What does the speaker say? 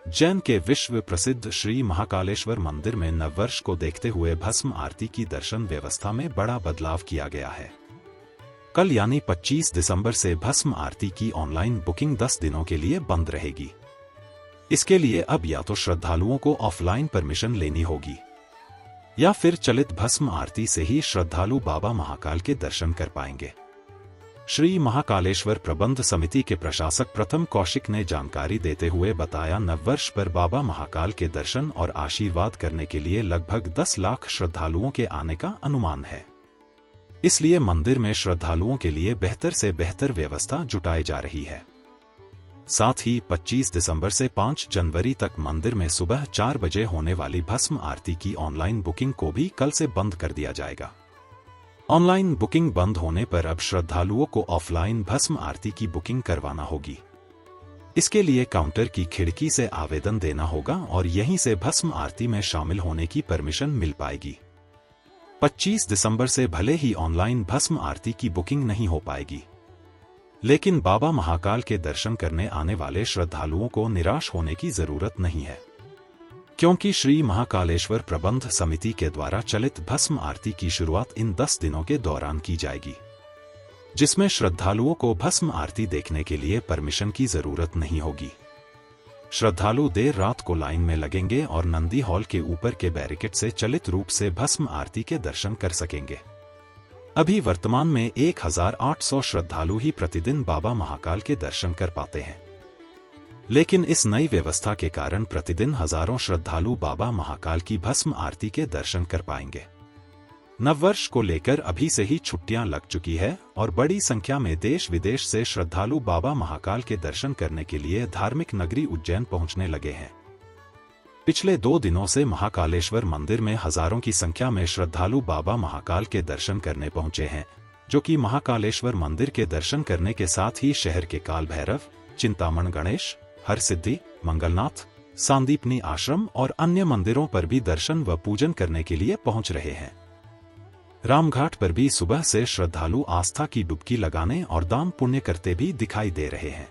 जैन के विश्व प्रसिद्ध श्री महाकालेश्वर मंदिर में नववर्ष को देखते हुए भस्म आरती की दर्शन व्यवस्था में बड़ा बदलाव किया गया है। कल यानी 25 दिसंबर से भस्म आरती की ऑनलाइन बुकिंग 10 दिनों के लिए बंद रहेगी। इसके लिए अब या तो श्रद्धालुओं को ऑफलाइन परमिशन लेनी होगी या फिर चलित भस्म आरती से ही श्रद्धालु बाबा महाकाल के दर्शन कर पाएंगे। श्री महाकालेश्वर प्रबंध समिति के प्रशासक प्रथम कौशिक ने जानकारी देते हुए बताया, नववर्ष पर बाबा महाकाल के दर्शन और आशीर्वाद करने के लिए लगभग 10 लाख श्रद्धालुओं के आने का अनुमान है। इसलिए मंदिर में श्रद्धालुओं के लिए बेहतर से बेहतर व्यवस्था जुटाई जा रही है। साथ ही 25 दिसंबर से 5 जनवरी तक मंदिर में सुबह 4 बजे होने वाली भस्म आरती की ऑनलाइन बुकिंग को भी कल से बंद कर दिया जाएगा। ऑनलाइन बुकिंग बंद होने पर अब श्रद्धालुओं को ऑफलाइन भस्म आरती की बुकिंग करवाना होगी। इसके लिए काउंटर की खिड़की से आवेदन देना होगा और यहीं से भस्म आरती में शामिल होने की परमिशन मिल पाएगी। 25 दिसंबर से भले ही ऑनलाइन भस्म आरती की बुकिंग नहीं हो पाएगी, लेकिन बाबा महाकाल के दर्शन करने आने वाले श्रद्धालुओं को निराश होने की जरूरत नहीं है, क्योंकि श्री महाकालेश्वर प्रबंध समिति के द्वारा चलित भस्म आरती की शुरुआत इन 10 दिनों के दौरान की जाएगी, जिसमें श्रद्धालुओं को भस्म आरती देखने के लिए परमिशन की जरूरत नहीं होगी। श्रद्धालु देर रात को लाइन में लगेंगे और नंदी हॉल के ऊपर के बैरिकेड से चलित रूप से भस्म आरती के दर्शन कर सकेंगे। अभी वर्तमान में 1800 श्रद्धालु ही प्रतिदिन बाबा महाकाल के दर्शन कर पाते हैं, लेकिन इस नई व्यवस्था के कारण प्रतिदिन हजारों श्रद्धालु बाबा महाकाल की भस्म आरती के दर्शन कर पाएंगे। नववर्ष को लेकर अभी से ही छुट्टियां लग चुकी है और बड़ी संख्या में देश विदेश से श्रद्धालु बाबा महाकाल के दर्शन करने के लिए धार्मिक नगरी उज्जैन पहुंचने लगे हैं। पिछले 2 दिनों से महाकालेश्वर मंदिर में हजारों की संख्या में श्रद्धालु बाबा महाकाल के दर्शन करने पहुंचे हैं, जो कि महाकालेश्वर मंदिर के दर्शन करने के साथ ही शहर के काल भैरव, चिंतामण गणेश, हरसिद्धि, मंगलनाथ, सांदीपनी आश्रम और अन्य मंदिरों पर भी दर्शन व पूजन करने के लिए पहुंच रहे हैं। रामघाट पर भी सुबह से श्रद्धालु आस्था की डुबकी लगाने और दान पुण्य करते भी दिखाई दे रहे हैं।